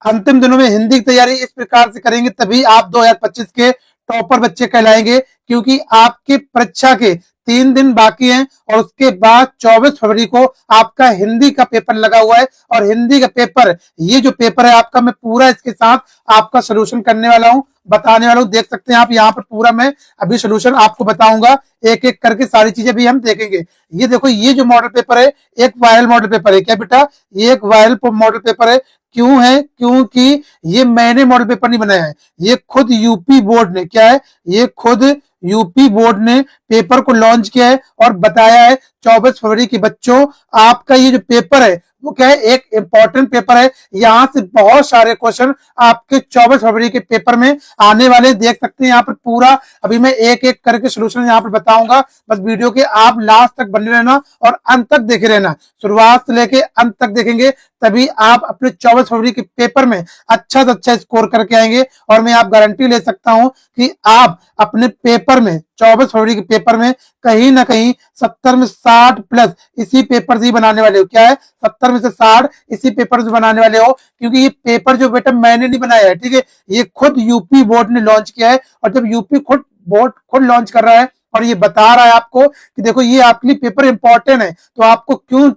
अंतिम दिनों में हिंदी की तैयारी इस प्रकार से करेंगे तभी आप 2025 के टॉपर बच्चे कहलाएंगे, क्योंकि आपके परीक्षा के 3 दिन बाकी हैं और उसके बाद 24 फरवरी को आपका हिंदी का पेपर लगा हुआ है। और हिंदी का पेपर, ये जो पेपर है आपका, मैं पूरा इसके साथ आपका सोल्यूशन करने वाला हूं, बताने वाला हूं। देख सकते हैं आप यहाँ पर पूरा मैं अभी सोल्यूशन आपको बताऊंगा, एक एक करके सारी चीजें भी हम देखेंगे। ये देखो, ये जो मॉडल पेपर है एक वायरल मॉडल पेपर है। क्या बेटा, ये एक वायरल मॉडल पेपर है। क्यों है? क्योंकि ये मैंने मॉडल पेपर नहीं बनाया है, ये खुद यूपी बोर्ड ने, क्या है, ये खुद यूपी बोर्ड ने पेपर को लॉन्च किया है और बताया है 24 फरवरी के बच्चों, आपका ये जो पेपर है वो क्या है, एक इंपॉर्टेंट पेपर है। यहां से बहुत सारे क्वेश्चन आपके 24 फरवरी के पेपर में आने वाले, देख सकते हैं यहाँ पर पूरा अभी मैं एक एक करके सोल्यूशन यहाँ पर बताऊंगा। बस वीडियो के आप लास्ट तक बने रहना और अंत तक देखे रहना, शुरुआत से लेके अंत तक देखेंगे तभी आप अपने 24 फरवरी के पेपर में अच्छा से अच्छा स्कोर करके आएंगे। और मैं आप गारंटी ले सकता हूं कि आप अपने पेपर में 24 फरवरी के पेपर में कहीं ना कहीं 70 में 60 प्लस इसी पेपर से ही बनाने वाले हो। क्या है, 70 में से 60 इसी पेपर से बनाने वाले हो, क्योंकि ये पेपर जो बेटा मैंने नहीं बनाया है, ठीक है, ये खुद यूपी बोर्ड ने लॉन्च किया है। और जब यूपी खुद बोर्ड खुद लॉन्च कर रहा है और ये बता रहा है आपको कि देखो ये आपके लिए पेपर इंपॉर्टेंट है, तो आपको क्यों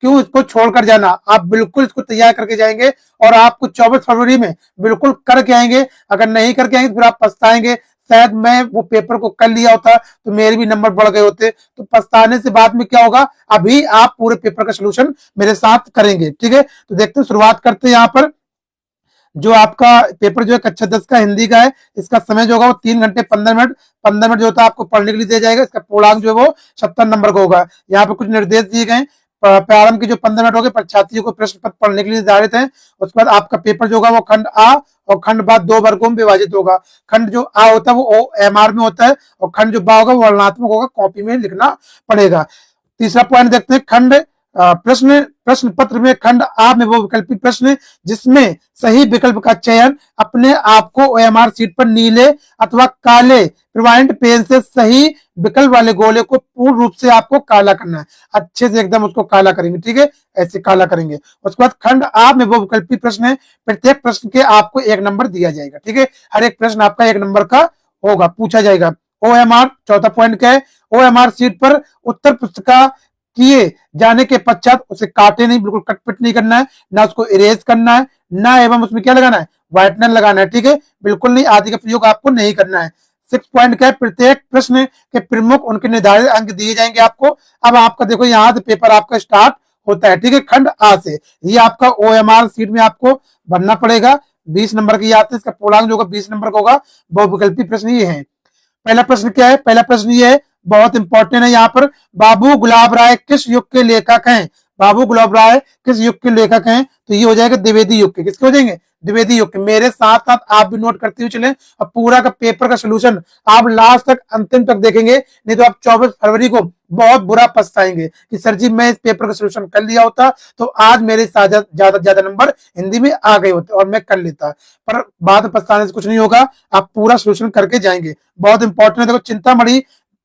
क्यों इसको छोड़कर जाना, आप बिल्कुल इसको तैयार करके जाएंगे और आपको 24 फरवरी में बिल्कुल करके आएंगे। अगर नहीं करके आएंगे तो फिर आप पछताएंगे, शायद मैं वो पेपर को कर लिया होता तो मेरे भी नंबर बढ़ गए होते। तो पछताने से बाद में क्या होगा, अभी आप पूरे पेपर का सोल्यूशन मेरे साथ करेंगे, ठीक है। तो देखते हैं, शुरुआत करते हैं। यहाँ पर जो आपका पेपर जो है कक्षा 10 का हिंदी का है, इसका समय जो होगा वो 3 घंटे 15 मिनट, 15 मिनट जो होता है आपको पढ़ने के लिए दिया जाएगा। इसका पूर्णांक जो है वो 70 नंबर का होगा। यहाँ पे कुछ निर्देश दिए गए। प्रारंभ के जो 15 मिनट हो गए परीक्षार्थियों को प्रश्न पत्र पढ़ने के लिए निर्धारित है। उसके बाद आपका पेपर जो होगा वो खंड आ और खंड बा 2 वर्गों में विभाजित होगा। खंड जो आ होता है वो OMR में होता है और खंड जो बा होगा वो वर्णनात्मक होगा, कॉपी में लिखना पड़ेगा। तीसरा पॉइंट देखते हैं, खंड प्रश्न पत्र में खंड आ में वो विकल्पी प्रश्न जिसमें सही विकल्प का चयन अपने आप को OMR सीट पर नीले अथवा काले प्रिवाइंट पेन से सही विकल्प वाले गोले को पूर्ण रूप से आपको काला करना है, अच्छे से एकदम उसको काला करेंगे, ठीक है, ऐसे काला करेंगे। उसके बाद खंड आ में वो विकल्पी प्रश्न है, प्रत्येक प्रश्न के आपको 1 नंबर दिया जाएगा, ठीक है, हर एक प्रश्न आपका 1 नंबर का होगा, पूछा जाएगा। OMR चौथा पॉइंट क्या है, OMR सीट पर उत्तर पुस्तिका किए जाने के पश्चात उसे काटे नहीं, बिल्कुल कटपिट नहीं करना है, ना उसको इरेज करना है, ना एवं उसमें क्या लगाना है, व्हाइटनर लगाना है, ठीक है, बिल्कुल नहीं, आदि का प्रयोग आपको नहीं करना है। 6 पॉइंट क्या है, प्रत्येक प्रश्न के प्रमुख उनके निर्धारित अंक दिए जाएंगे आपको। अब आपका देखो यहाँ से पेपर आपका स्टार्ट होता है, ठीक है, खंड आ से। ये आपका OMR सीट में आपको भरना पड़ेगा, 20 नंबर की आते हैं। इसका पूर्णांक जो होगा 20 नंबर का होगा। बहुविकल्पी प्रश्न ये है। पहला प्रश्न क्या है, पहला प्रश्न ये है, बहुत इंपॉर्टेंट है यहाँ पर, बाबू गुलाब राय किस युग के लेखक हैं? बाबू गुलाब राय किस युग के लेखक हैं? तो ये हो जाएगा द्विवेदी युग के। किसके हो जाएंगे? द्विवेदी युग के। मेरे साथ साथ आप भी नोट करते हुए चले और पूरा का पेपर का सोल्यूशन आप लास्ट तक अंतिम तक देखेंगे, नहीं तो आप 24 फरवरी को बहुत बुरा पछताएंगे कि सर जी मैं इस पेपर का सोल्यूशन कर लिया होता तो आज मेरे ज्यादा ज्यादा नंबर हिंदी में आ गए होते और मैं कर लेता। पर बाद में पछताने से कुछ नहीं होगा, आप पूरा सोल्यूशन करके जाएंगे। बहुत इंपॉर्टेंट है। देखो, चिंतामणि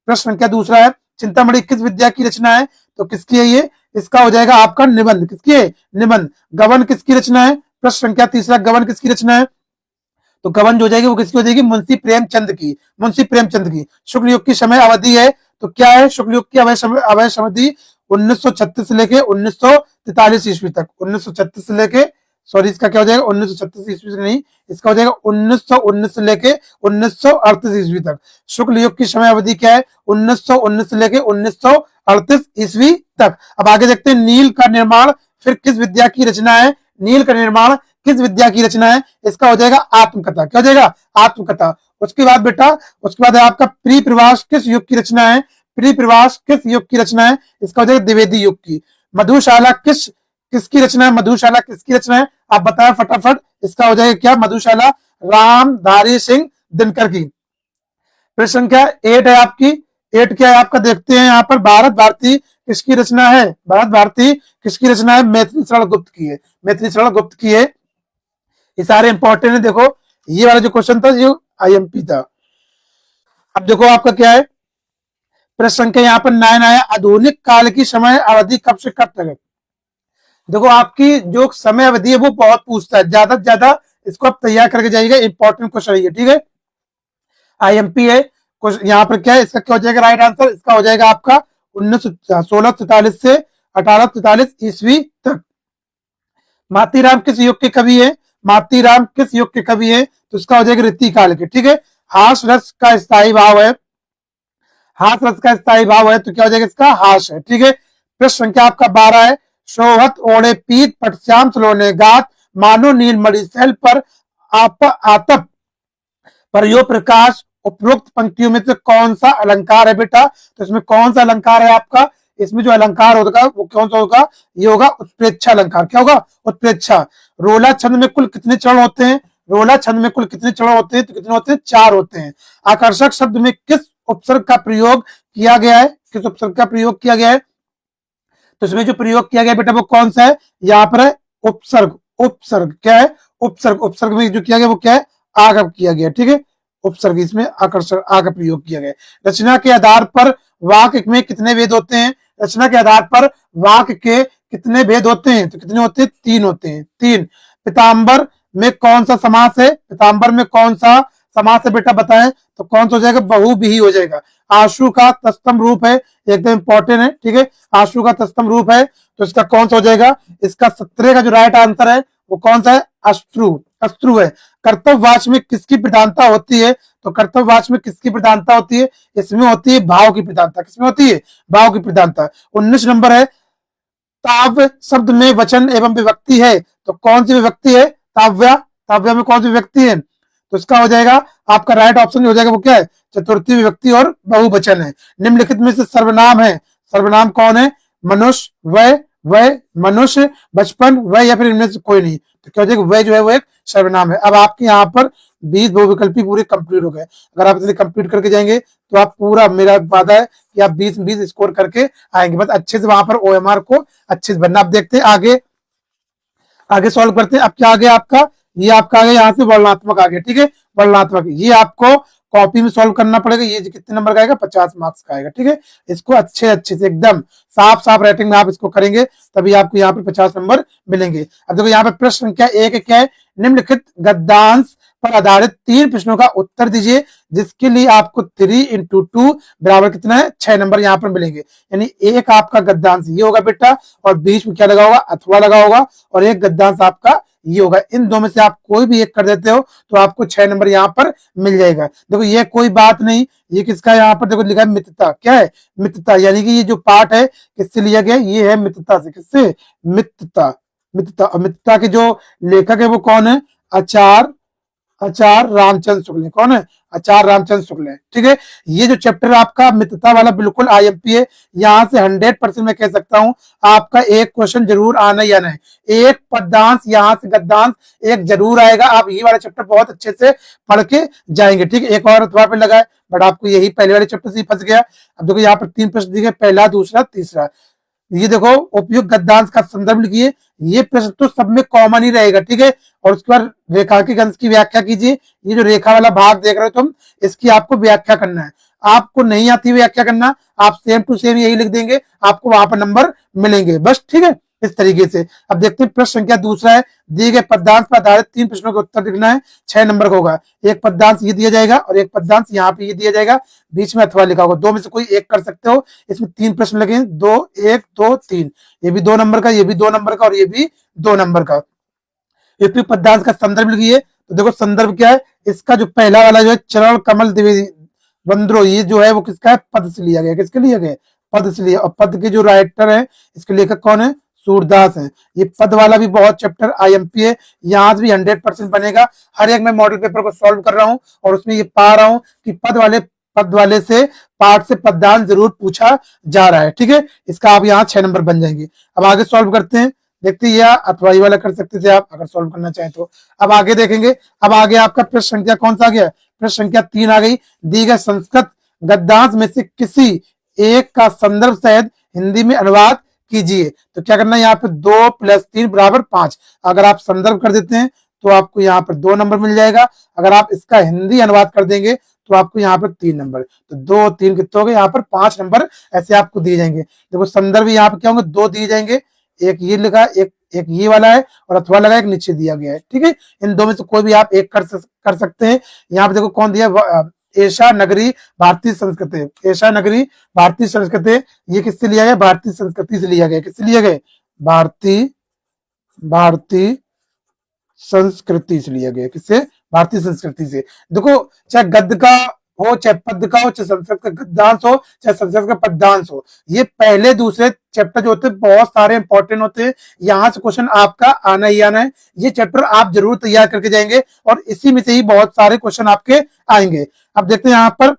प्रश्न संख्या दूसरा है, चिंतामणि किस विद्या की रचना है? तो किसकी है ये? इसका हो जाएगा आपका निबंध। किसकी है? निबंध। गबन किसकी रचना है? प्रश्न संख्या तीसरा, गबन किसकी रचना है? तो गबन जो हो जाएगी वो किसकी हो जाएगी? मुंशी प्रेमचंद की। मुंशी प्रेमचंद की। शुक्ल युग की समय अवधि है, तो क्या है शुक्ल युग की अवधि अवधि 1936 से लेके 1943 ईस्वी तक। 1936 से लेके, सॉरी इसका क्या हो जाएगा, 1936 ईस्वी से नहीं, इसका हो जाएगा 1919 से लेके 1938 ईस्वी तक। शुक्ल युग की समय अवधि क्या है? 1919 से लेके 1938 ईस्वी तक। अब आगे देखते हैं, नील का निर्माण फिर किस विद्या की रचना है? नील का निर्माण किस विद्या की रचना है? इसका हो जाएगा आत्मकथा। क्या हो जाएगा? आत्मकथा। उसके बाद बेटा, उसके बाद है आपका प्री प्रवास किस युग की रचना है? प्री प्रवास किस युग की रचना है? इसका हो जाएगा द्विवेदी युग की। मधुशाला किसकी रचना है? मधुशाला किसकी रचना है? आप बताएं फटाफट। इसका हो जाएगा क्या? मधुशाला रामधारी सिंह दिनकर की। प्रश्न संख्या 8 है आपकी। 8 क्या है आपका? देखते हैं यहाँ पर, भारत भारती किसकी रचना है? भारत भारती किसकी रचना है? मैथिली शरण गुप्त की है। मैथिली शरण गुप्त की है। ये सारे इंपॉर्टेंट है। देखो, ये वाला जो क्वेश्चन था ये IMP था। अब देखो आपका क्या है, प्रश्न संख्या यहाँ पर 9 आया, आधुनिक काल की समय अवधि कब से कब तक है? देखो आपकी जो समय अवधि है वो बहुत पूछता है, ज्यादा से ज्यादा इसको आप तैयार करके जाइएगा, इंपॉर्टेंट क्वेश्चन है ये, ठीक है। आईएमपी है कुछ, यहाँ पर क्या है, इसका क्या हो जाएगा राइट आंसर, इसका हो जाएगा आपका 1643 से 1843 ईस्वी तक। मातीराम किस युग के कवि है, मातीराम किस युग के कवि है, तो इसका हो जाएगा रीति काल के, ठीक है। हास रस का स्थायी भाव है, हास रस का स्थायी भाव है, तो क्या हो जाएगा इसका हास है, ठीक है। प्रश्न संख्या आपका 12 है, सोहत ओढ़े पीत पटश्याम सलोने गात, मानो नील मणि सैल पर आप आतप पर यो प्रकाश, उपरोक्त पंक्तियों में से कौन सा अलंकार है बेटा, तो इसमें कौन सा अलंकार है आपका, इसमें जो अलंकार होगा वो कौन सा होगा, ये होगा उत्प्रेक्षा अलंकार। क्या होगा, उत्प्रेक्षा। रोला छंद में कुल कितने चरण होते हैं, रोला छंद में कुल कितने चरण होते हैं, तो कितने होते हैं, 4 होते हैं। आकर्षक शब्द में किस उपसर्ग का प्रयोग किया गया है, किस उपसर्ग का प्रयोग किया गया है, तो इसमें जो प्रयोग किया गया बेटा वो कौन सा है, यहाँ पर है उपसर्ग, उपसर्ग क्या है, उपसर्ग, उपसर्ग में जो किया गया वो क्या है, आ का किया गया, ठीक है। उपसर्ग इसमें आकर्षण आ का प्रयोग किया गया। रचना के आधार पर वाक्य में कितने भेद होते हैं, रचना के आधार पर वाक्य के कितने भेद होते हैं, तो कितने होते हैं, 3 होते हैं, 3। पिताम्बर में कौन सा समास है, पिताम्बर में कौन सा समास है बेटा बताएं, तो कौन सा हो जाएगा, बहुव्रीहि हो जाएगा। आशु का तत्सम रूप है, एकदम इंपॉर्टेंट है, ठीक है। आशु का तत्सम रूप है, तो इसका कौन सा हो जाएगा, इसका 17 का जो राइट आंसर है वो कौन सा है, अश्रु, अश्रु है। कर्तव्यवाच में किसकी प्रधानता होती है, तो कर्तव्यवाच में किसकी प्रधानता होती है, इसमें होती है भाव की प्रधानता, किसमें होती है, भाव की प्रधानता। 19 नंबर है, ताव्य शब्द में वचन एवं विभक्ति है, तो कौन सी विभक्ति है, ताव्या, ताव्या में कौन सी विभक्ति है, तो इसका हो जाएगा आपका राइट ऑप्शन हो जाएगा वो क्या है, चतुर्थी विभक्ति और बहुवचन है। निम्नलिखित में से सर्वनाम है, सर्वनाम कौन है, मनुष्य, वह मनुष्य, बचपन, वह या फिर इनमें से कोई नहीं, तो क्या हो जाएगा, वह जो है वो एक सर्वनाम है। अब आपके यहाँ पर 20 बहुविकल्पी पूरे कंप्लीट हो गए, अगर आप इसे कंप्लीट करके जाएंगे तो आप पूरा, मेरा वादा है कि आप 20 स्कोर करके आएंगे, बस अच्छे से वहां पर ओएमआर को अच्छे से बनना। आप देखते हैं आगे, आगे सॉल्व करते हैं। अब क्या आ गया आपका, ये आपका आ गया यहाँ से वर्णनात्मक आ गया, ठीक है। वर्णनात्मक ये आपको कॉपी में सॉल्व करना पड़ेगा, ये कितने नंबर का आएगा, 50 मार्क्स का आएगा, ठीक है। इसको अच्छे अच्छे से एकदम साफ साफ राइटिंग में आप इसको करेंगे, तभी आपको यहाँ पे 50 नंबर मिलेंगे। अब देखो यहाँ पे प्रश्न संख्या 1 क्या है, निम्नलिखित गद्यांश पर आधारित 3 प्रश्नों का उत्तर दीजिए, जिसके लिए आपको 3 इंटू 2 बराबर कितना है, 6 नंबर यहाँ पर मिलेंगे। यानी एक आपका गद्यांश ये होगा बेटा, और बीच में क्या लगा होगा, अथवा लगा होगा, और एक गद्यांश आपका ये होगा। इन दो में से आप कोई भी एक कर देते हो तो आपको 6 नंबर यहाँ पर मिल जाएगा। देखो ये कोई बात नहीं, ये किसका यहाँ पर देखो लिखा है, मित्रता, क्या है, मित्रता, यानी कि ये जो पाठ है किससे लिया गया, ये है मित्रता से, किससे, मित्रता, मित्रता। मित्रता के जो लेखक है वो कौन है, आचार्य, आचार्य रामचंद्र शुक्ल है, कौन है, आचार्य रामचंद्र शुक्ल है, ठीक है। ये जो चैप्टर आपका मित्रता वाला बिल्कुल आईएमपी है, यहाँ से 100% मैं कह सकता हूं आपका एक क्वेश्चन जरूर आना ही आना है, एक पद्यांश यहाँ से गद्यांश एक जरूर आएगा। आप ये वाला चैप्टर बहुत अच्छे से पढ़ के जाएंगे, ठीक है। एक और अथवा पे लगा है, बट आपको यही पहले वाले चैप्टर से ही फंस गया। अब देखो यहाँ पर 3 प्रश्न दिए, पहला, दूसरा, तीसरा। ये देखो, उपयुक्त गद्यांश का संदर्भ लिखिए, ये प्रश्न तो सब में कॉमन ही रहेगा, ठीक है। और उसके बाद रेखांकित अंश की व्याख्या कीजिए, ये जो रेखा वाला भाग देख रहे हो तुम, इसकी आपको व्याख्या करना है। आपको नहीं आती व्याख्या करना, आप सेम टू सेम यही लिख देंगे, आपको वहां पर नंबर मिलेंगे, बस, ठीक है, इस तरीके से। अब देखते हैं प्रश्न संख्या दूसरा है, दिए गए पद्यांश पर आधारित 3 प्रश्नों का उत्तर लिखना है, 6 नंबर का होगा। एक पद्यांश ये दिया जाएगा और एक पद्यांश यहाँ पे ये दिया जाएगा, बीच में अथवा लिखा होगा, दो में से कोई एक कर सकते हो। इसमें 3 प्रश्न लगे, 2, 1, 2, 3, ये भी 2 नंबर का, ये भी 2 नंबर का, और ये भी 2 नंबर का। एक पद्यांश का संदर्भ लिखिए, तो देखो संदर्भ क्या है, इसका जो पहला वाला जो है, चरण कमल द्विवेदी बंद्रो, ये जो है वो किसका है, पद से लिया गया, किसके लिए गया, पद से लिया। और पद के जो राइटर है, इसके लेखक कौन है, सूरदास है। ये पद वाला भी बहुत चैप्टर आईएमपी है, यहाँ भी 100% बनेगा। हर एक मैं मॉडल पेपर को सॉल्व कर रहा हूँ और उसमें ये पा रहा हूँ कि पद वाले से पाठ से पददान जरूर पूछा जा रहा है, ठीक है। इसका आप यहाँ 6 नंबर बन जाएंगे। अब आगे सॉल्व करते हैं, देखते हैं, अथवा ये वाला कर सकते थे आप अगर सॉल्व करना चाहें तो। अब आगे देखेंगे, अब आगे आपका प्रश्न संख्या कौन सा आ गया, प्रश्न संख्या 3 आ गई। दी गए संस्कृत गद्यांश में से किसी एक का संदर्भ सहित हिंदी में अनुवाद कीजिए, तो क्या करना है, यहाँ पे 2 + 3 = 5। अगर आप संदर्भ कर देते हैं तो आपको यहाँ पर 2 नंबर मिल जाएगा, अगर आप इसका हिंदी अनुवाद कर देंगे तो आपको यहाँ पर 3 नंबर, तो 2, 3 कितने हो गए, यहाँ पर 5 नंबर ऐसे आपको दिए जाएंगे। देखो संदर्भ यहाँ पे क्या होंगे, 2 दिए जाएंगे, एक ये लिखा, एक एक ये वाला है, और अथवा लगा एक नीचे दिया गया है। ठीक है, इन दो में से कोई भी आप एक कर सकते हैं। यहाँ पे देखो कौन दिया, एशा नगरी भारतीय संस्कृति, एशा नगरी भारतीय संस्कृति, ये किससे लिया गया, भारतीय संस्कृति से लिया गया। किससे लिया गया, भारतीय संस्कृति से लिया गया। किससे, भारतीय संस्कृति से। देखो चाहे गद्य का हो, चाहे पद्य का हो, चाहे संस्कृत का गद्यांश हो, चाहे संस्कृत का पद्यांश हो, ये पहले दूसरे चैप्टर जो होते हैं बहुत सारे इंपॉर्टेंट होते हैं। यहां से क्वेश्चन आपका आना ही आना है। ये चैप्टर आप जरूर तैयार करके जाएंगे और इसी में से ही बहुत सारे क्वेश्चन आपके आएंगे। अब देखते हैं यहाँ पर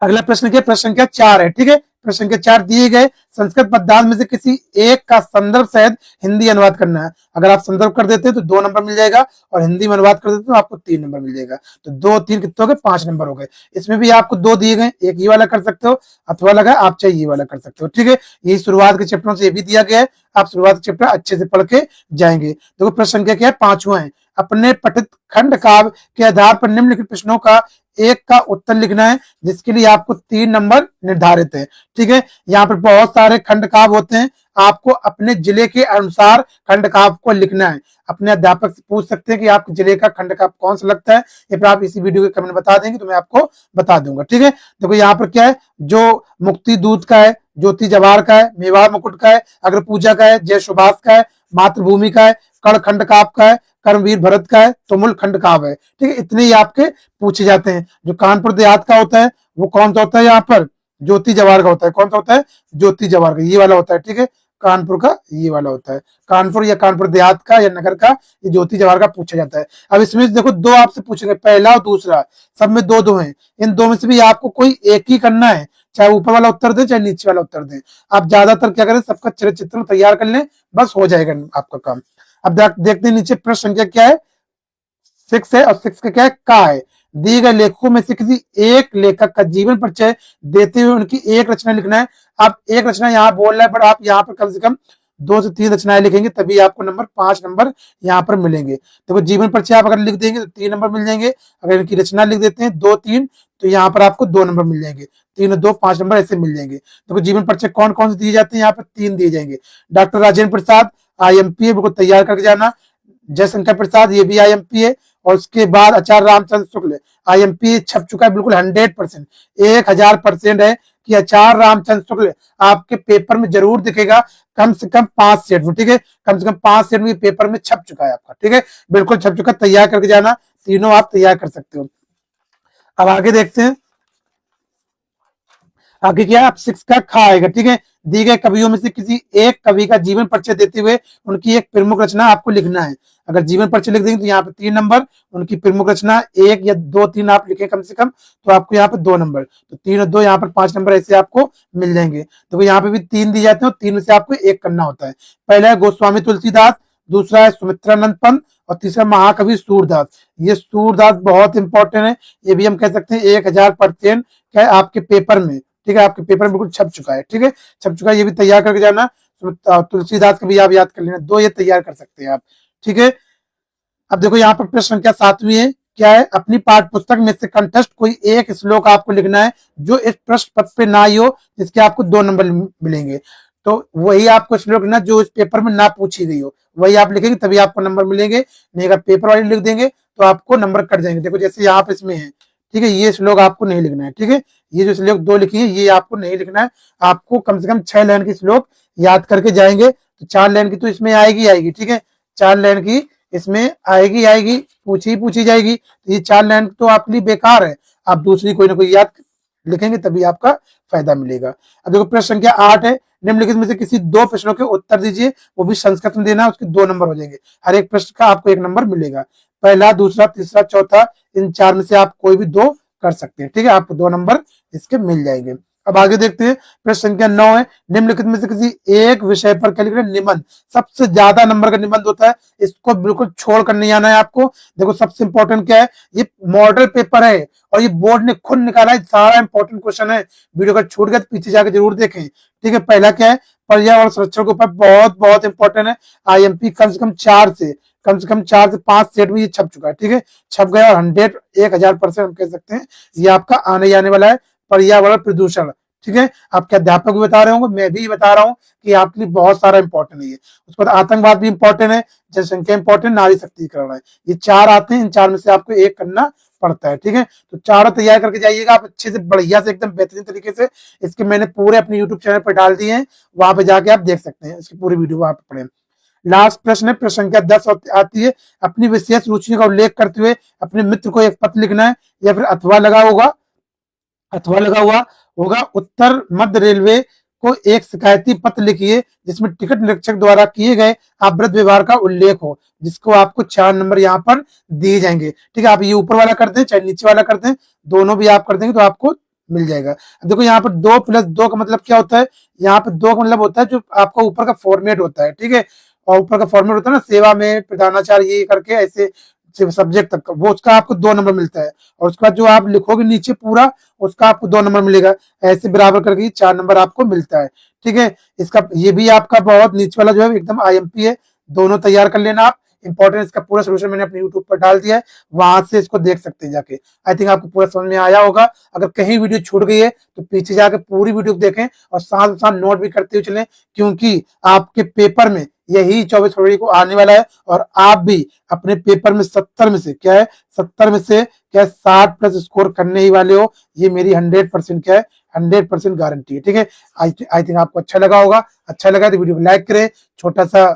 अगला प्रश्न क्या, प्रश्न संख्या 4 है। ठीक है, प्रश्न संख्या 4 दिए गए संस्कृत पद्यांश में से किसी एक का संदर्भ सहित हिंदी अनुवाद करना है। अगर आप संदर्भ कर देते हैं तो 2 नंबर मिल जाएगा, और हिंदी में अनुवाद कर देते तो आपको 3 नंबर मिल जाएगा। तो 2 3 कितने हो गए, 5 नंबर हो गए। इसमें भी आपको 2 दिए गए, एक ये वाला कर सकते हो अथवा लगा आप चाहे ये वाला कर सकते हो। ठीक है, यही शुरुआत के चैप्टरों से ये भी दिया गया है, आप शुरुआत के चैप्टर अच्छे से पढ़ के जाएंगे। देखो प्रश्न संख्या क्या है, 5वां है। अपने पठित खंड काव्य के आधार पर निम्नलिखित प्रश्नों का एक का उत्तर लिखना है, जिसके लिए आपको 3 नंबर निर्धारित है। ठीक है, यहाँ पर बहुत सारे खंड काव्य होते हैं, आपको अपने जिले के अनुसार खंड काव्य को लिखना है। अपने अध्यापक से पूछ सकते हैं कि आपके जिले का खंड काव्य कौन सा लगता है, या फिर आप इसी वीडियो के कमेंट बता देंगे तो मैं आपको बता दूंगा। ठीक है, देखो यहाँ पर क्या है, जो मुक्ति दूत का है, ज्योति जवाहर का है, मेवाड़ मुकुट का है, अग्र पूजा का है, जय सुभाष का है, मातृभूमि का है, कर्ण खंड काव्य का है, कर्मवीर भरत का है, तुमुल खंड काव्य है। ठीक है, इतने ही आपके पूछे जाते हैं। जो कानपुर देहात का होता है वो कौन सा होता है, यहाँ पर ज्योति जवाहर का होता है। कौन सा होता है, ज्योति जवाहर का, ये वाला होता है। ठीक है, कानपुर का ये वाला होता है, कानपुर या कानपुर देहात का या नगर का ये ज्योति जवाहर का पूछा जाता है। अब इसमें देखो 2 आपसे पूछेंगे, पहला और दूसरा, सब में 2-2 हैं। इन 2 में से भी आपको कोई एक ही करना है, चाहे ऊपर वाला उत्तर दे चाहे नीचे वाला उत्तर दे। आप ज्यादातर क्या करें, सबका चित्र तैयार कर लें, बस हो जाएगा आपका काम। अब देखते हैं नीचे प्रश्न संख्या क्या है, 6 है, और 6 का क्या है, का है। दिए गए लेखकों में से किसी एक लेखक का जीवन परिचय देते हुए उनकी एक रचना लिखना है। आप एक रचना यहाँ बोल रहे हैं, पर आप यहाँ पर कम से कम 2 से 3 रचनाएं लिखेंगे, तभी आपको 5 नंबर यहाँ पर मिलेंगे। देखो जीवन परिचय आप अगर लिख देंगे तो 3 नंबर मिल जाएंगे। अगर इनकी रचना लिख देते हैं 2-3 तो यहाँ पर आपको 2 नंबर मिल जाएंगे। 3 और 2 5 नंबर ऐसे मिल जाएंगे। देखो जीवन परिचय कौन कौन से दिए जाते हैं, यहाँ पर 3 दिए जाएंगे। डॉक्टर राजेंद्र प्रसाद IMP बिल्कुल तैयार करके जाना। जयशंकर प्रसाद ये भी IMP है। और उसके बाद आचार्य रामचंद्र शुक्ल IMP छप चुका है, बिल्कुल 100%, 1000% है कि आचार्य रामचंद्र शुक्ल आपके पेपर में जरूर दिखेगा, कम से कम 5 सेट में। ठीक है, कम से कम 5 सेट में पेपर में छप चुका है आपका। ठीक है, बिल्कुल छप चुका, तैयार करके जाना, तीनों आप तैयार कर सकते हो। अब आगे देखते हैं, आगे क्या है, आप 6 का खा आएगा। ठीक है, दी गए कवियों में से किसी एक कवि का जीवन परिचय देते हुए उनकी एक प्रमुख रचना आपको लिखना है। अगर जीवन परिचय लिख देंगे तो यहाँ पे 3 नंबर, उनकी प्रमुख रचना 1 या 2-3 आप लिखें कम से कम, तो आपको यहाँ पे 2 नंबर, तो 3 और 2 यहाँ पर 5 नंबर ऐसे आपको मिल जाएंगे। तो यहाँ पे भी 3 दिए जाते हैं और 3 में से आपको एक करना होता है। पहला है गोस्वामी तुलसीदास, दूसरा है सुमित्रानंद पंत, और तीसरा महाकवि सूरदास। ये सूरदास बहुत इंपॉर्टेंट है, ये भी हम कह सकते हैं 1000% क्या है आपके पेपर में। ठीक है, आपके पेपर में बिल्कुल छप चुका है। ठीक है, छप चुका है, ये भी तैयार करके जाना। तुलसीदास का भी आप याद कर लेना, 2 ये तैयार कर सकते हैं आप। ठीक है, अब देखो यहाँ पर प्रश्न संख्या 7वीं है, क्या है, अपनी पाठ्य पुस्तक में से कंठस्थ कोई एक श्लोक आपको लिखना है जो इस प्रश्न पत्र पे ना ही हो, जिसके आपको 2 नंबर मिलेंगे। तो वही आपको श्लोक लिखना जो इस पेपर में ना पूछी गई हो, वही आप लिखेंगे तभी आपको नंबर मिलेंगे। नहीं अगर पेपर वाले लिख देंगे तो आपको नंबर कट जाएंगे। देखो जैसे यहाँ पे इसमें है, ठीक है, ये श्लोक आपको नहीं लिखना है। ठीक है, ये जो श्लोक 2 लिखी है ये आपको नहीं लिखना है। आपको कम से कम 6 लाइन की श्लोक याद करके जाएंगे, तो 4 लाइन की तो इसमें आएगी। ठीक है, 4 लाइन की इसमें आएगी, पूछी जाएगी। तो ये 4 लाइन तो आपके लिए बेकार है, आप दूसरी कोई ना कोई याद लिखेंगे तभी आपका फायदा मिलेगा। अब देखो प्रश्न संख्या 8 है, निम्नलिखित में से किसी 2 प्रश्नों के उत्तर दीजिए, वो भी संस्कृत में देना, उसके 2 नंबर हो जाएंगे। हर एक प्रश्न का आपको 1 नंबर मिलेगा। पहला, दूसरा, तीसरा, चौथा, इन 4 में से आप कोई भी 2 कर सकते हैं। ठीक है, आपको 2 नंबर इसके मिल जाएंगे। अब आगे देखते हैं, प्रश्न संख्या 9 है, निम्नलिखित में से किसी एक विषय पर क्या लिख रहे हैं, निबंध। सबसे ज्यादा नंबर का निबंध होता है, इसको बिल्कुल छोड़कर नहीं आना है आपको। देखो सबसे इंपॉर्टेंट क्या है, ये मॉडल पेपर है और ये बोर्ड ने खुद निकाला है, सारा इंपॉर्टेंट क्वेश्चन है। वीडियो का छूट गया तो पीछे जाकर जरूर देखें। ठीक है, पहला क्या है, पर्यावरण संरक्षण के ऊपर बहुत इंपॉर्टेंट है। IMP कम से कम 4 से 5 सेट में ये छप चुका है। ठीक है, छप गया और 1000% हम कह सकते हैं ये आपका आने वाला है। पर्यावरण प्रदूषण, ठीक है, आपके अध्यापक भी बता रहे होंगे, मैं भी बता रहा हूँ कि आपके लिए बहुत सारा इंपॉर्टेंट है ये। उसके बाद आतंकवाद भी इंपॉर्टेंट है, जनसंख्या इंपॉर्टेंट, नारी शक्तिकरण है, ये 4 आते हैं। इन 4 में से आपको एक करना पड़ता है, ठीक है। तो चारों तैयार करके जाइएगा आप अच्छे से, बढ़िया से, एकदम बेहतरीन तरीके से। इसके मैंने पूरे अपने यूट्यूब चैनल पर डाल दिए हैं, वहां पे जाके आप देख सकते हैं, इसकी पूरी वीडियो वहां पे पढ़ें। लास्ट प्रश्न है, प्रश्न संख्या 10 आती है, अपनी विशेष रुचि का उल्लेख करते हुए अपने मित्र को एक पत्र लिखना है, या फिर अथवा लगा हुआ होगा। उत्तर मध्य रेलवे को एक शिकायती पत्र लिखिए जिसमें टिकट निरीक्षक द्वारा किए गए अभद्र व्यवहार का उल्लेख हो, जिसको आपको 4 नंबर यहाँ पर दिए जाएंगे, ठीक है। आप ये ऊपर वाला कर दें चाहे नीचे वाला कर दें, दोनों भी आप कर देंगे तो आपको मिल जाएगा। देखो यहाँ पर 2+2 का मतलब क्या होता है, यहाँ पे 2 का मतलब होता है जो आपका ऊपर का फॉर्मेट होता है, ठीक है। और ऊपर का फॉर्मेट होता है ना, सेवा में प्रधानाचार्य, ये करके ऐसे सब्जेक्ट तक का, वो उसका आपको 2 नंबर मिलता है। और उसके बाद जो आप लिखोगे नीचे पूरा, उसका आपको 2 नंबर मिलेगा। ऐसे बराबर करके 4 नंबर आपको मिलता है, ठीक है। इसका ये भी आपका बहुत नीचे वाला जो है एकदम IMP है, दोनों तैयार कर लेना आप। इंपॉर्टेंट, इसका पूरा सोल्यूशन मैंने अपने यूट्यूब पर डाल दिया है, वहां से इसको देख सकते हैं जाके। आई थिंक आपको पूरा समझ में आया होगा। अगर कहीं वीडियो छूट गई है तो पीछे जाके पूरी वीडियो देखें और साथ साथ नोट भी करते हुए चलें, क्योंकि आपके पेपर में यही 24 फरवरी को आने वाला है। और आप भी अपने पेपर में 70 में से क्या है, 70 में से क्या है, 60+ स्कोर करने ही वाले हो। ये मेरी 100% क्या है, 100% गारंटी है, ठीक है। आई थिंक आपको अच्छा लगा होगा। अच्छा लगा तो वीडियो को लाइक करें, छोटा सा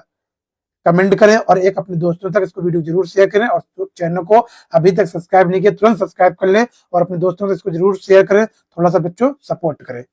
कमेंट करें, और एक अपने दोस्तों तक इसको वीडियो जरूर शेयर करें। और चैनल को अभी तक सब्सक्राइब नहीं किया, तुरंत सब्सक्राइब कर लें और अपने दोस्तों से इसको जरूर शेयर करें। थोड़ा सा बच्चों सपोर्ट करें।